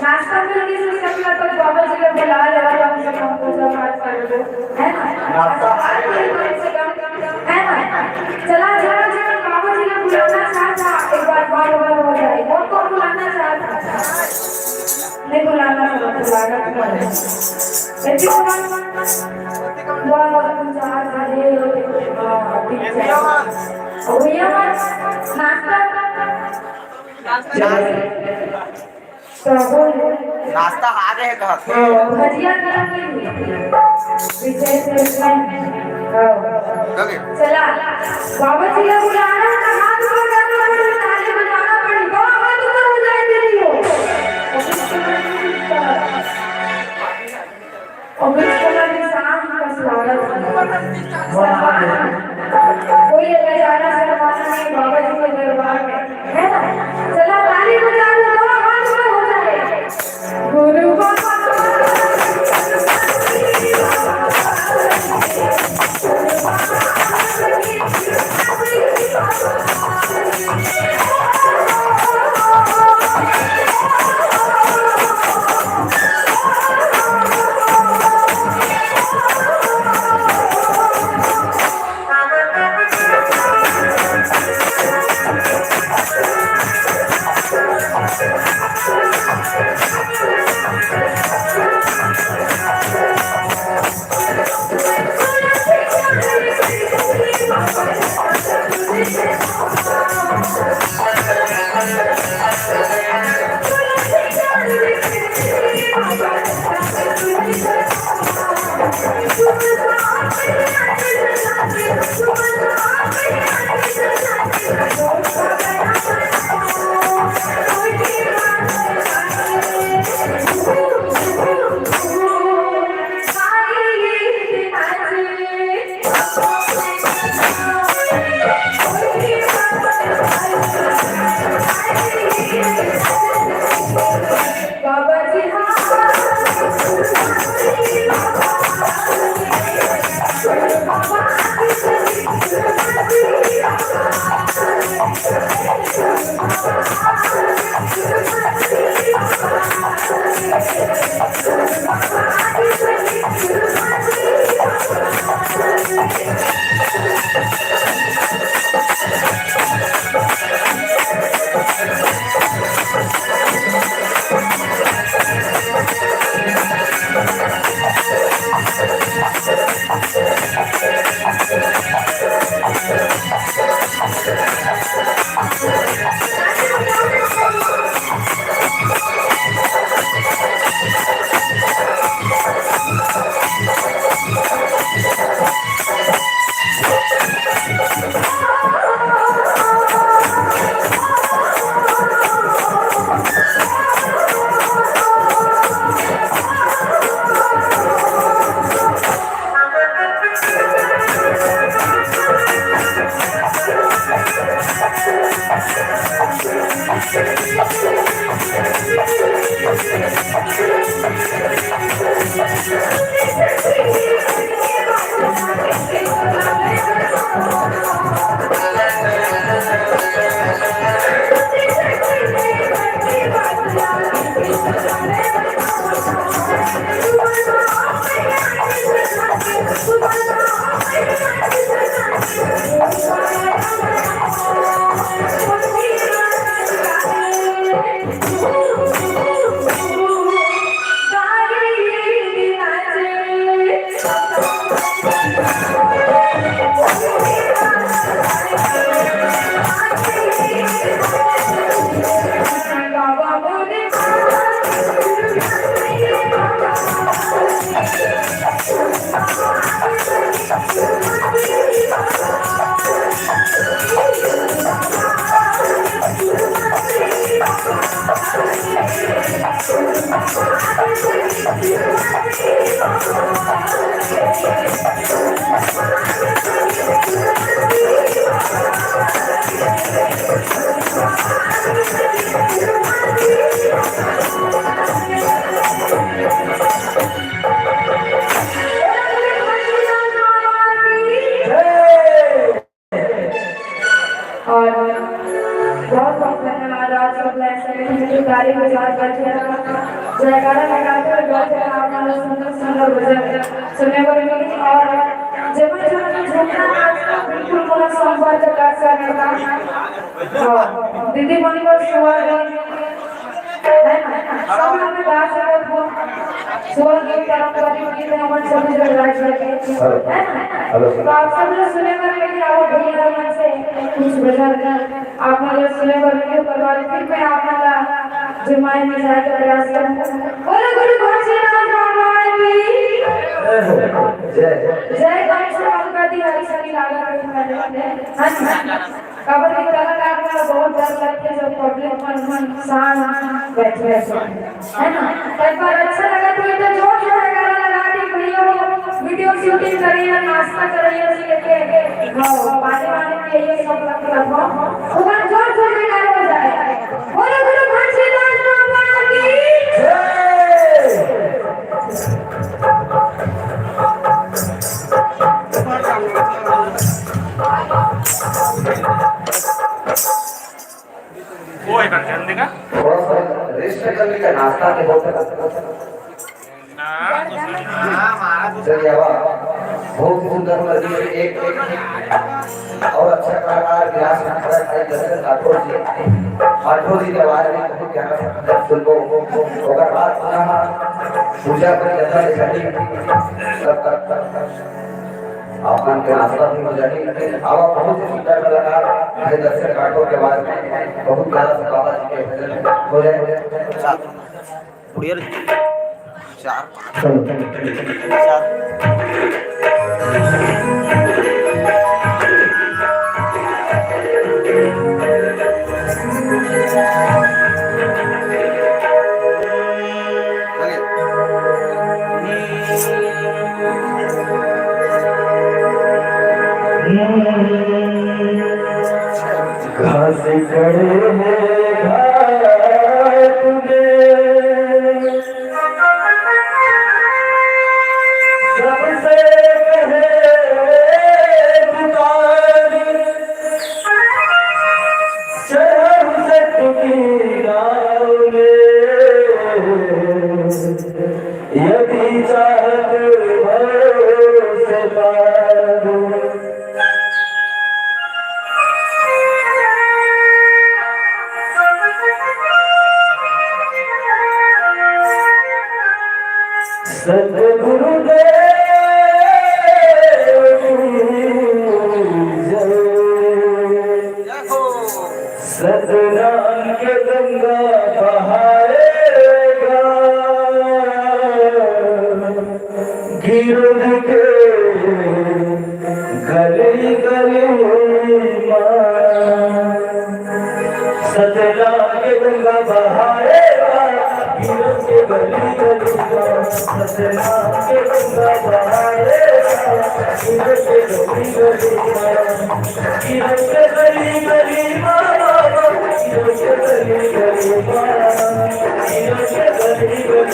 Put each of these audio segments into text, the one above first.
नाश्ता करके सकला तो बाबा जी ने बुलाया और हम सब पूजा पाठ कर लो है ना नाश्ता है ना चला चला चला बाबा जी ने बुलाना चाहता एक बार बार हो जाए और को बुलाना चाहता नहीं बुलाना बुलाना ऐसे बुलाना जा रहे हो भैया नाश्ता नाश्ता आ रहे हैं भजिया चला बाबा जी ने बुलाना हाथ ऊपर करना पड़ेगा ताली बजाना पड़ेगा हाथ ऊपर हो जाए तेरी हो और बिस्मिल्लाह के साथ का स्वागत कोई नजारा शर्माना नहीं बाबा जी के दरबार में है ना चला ताली बजा लो हाथ ऊपर हो जाए गुरु बाबा और बहुत बहुत धन्यवाद आप सब जो गाड़ी के साथ बैठे जयकारा लगाते हुए बैठे हमारा सुंदर सुंदर भजन सुनने को मिली और जब झूमना नाचना बिल्कुल पूरा संपर्क कर सकता दीदी मनी को सब लोग गा सकते हो सुवर की तरफ करी गीत है मन सब जो राज लगे तो आप सब लोग सुने करके कि आओ भैया मन से कुछ भजन आप लोग सुने करके परिवार फिर मैं आप जमाए में जाकर प्रयास करूंगा बोलो गुरु घोषणानाथ भगवान की जय गणेश गणपति हरि शनि लागा खबर की कलाकार का बहुत डर लगता है जब पब्लिक मन शांत बैठे है ना एक बार अच्छा लगा तो इधर जोर से जयकारा लगा के वीडियो शूटिंग करिए नाश्ता करिए लेके पानी वानी पिए सब रखो ऊपर जोर से जयकारा हो जाए बोलो गुरु घोषणानाथ भगवान की वो है जल्दी का थोड़ा सा रेस्ट करने का नाश्ता के बहुत चलिए बहुत सुंदर नदी में एक और अच्छा कलाकार गिलास राठौर जी के बारे में बहुत ज्यादा सुनबो ओकर बाद पूजा कर जाता है आपन के नाश्ता भी हो जाती अब बहुत ही सुंदर कलाकार है दर्शक राठौर के बारे में बहुत ज्यादा बाबा जी के भजन हो जाए उड़ियर चार घास खड़े हैं घाट में सबसे कहे पुकारी शहर से की गाँव में यदि चाहत भरोसे पार सतगुरुदेव सतनाम के गंगा बहाएगा गिरद के गली गली सतनाम के गंगा बहाएगा गिरद के गली गली सतनाम के गंगा बहाएगा गिरद के गली गली गिरद के गली गली गिरद के गली गली गिरद के गली गली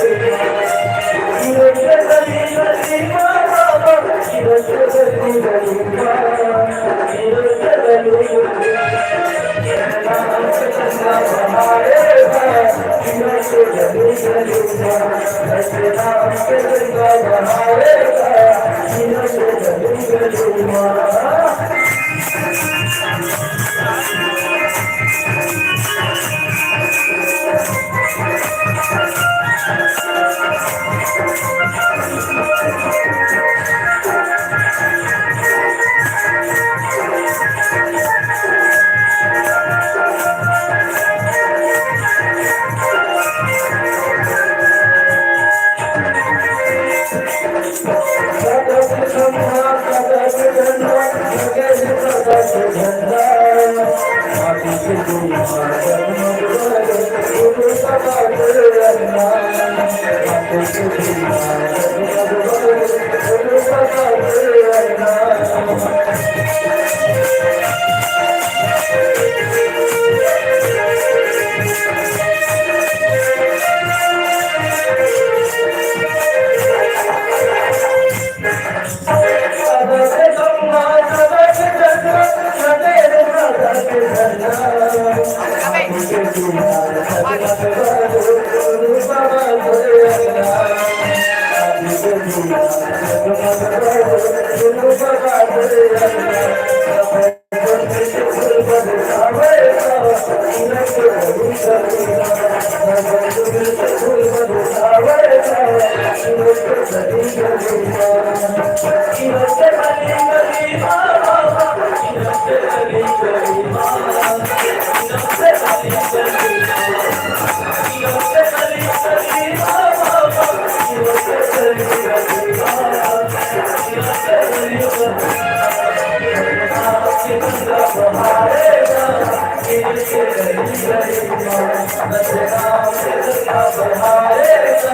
गिरद के गली गली गिरद के गली गली गिरद के गली गली सतनाम के गंगा बहाएगा गिरद के गली गली सतनाम के गंगा बहाएगा गिरद के गली गली गली गली में नजरा में गंगा बहाएगा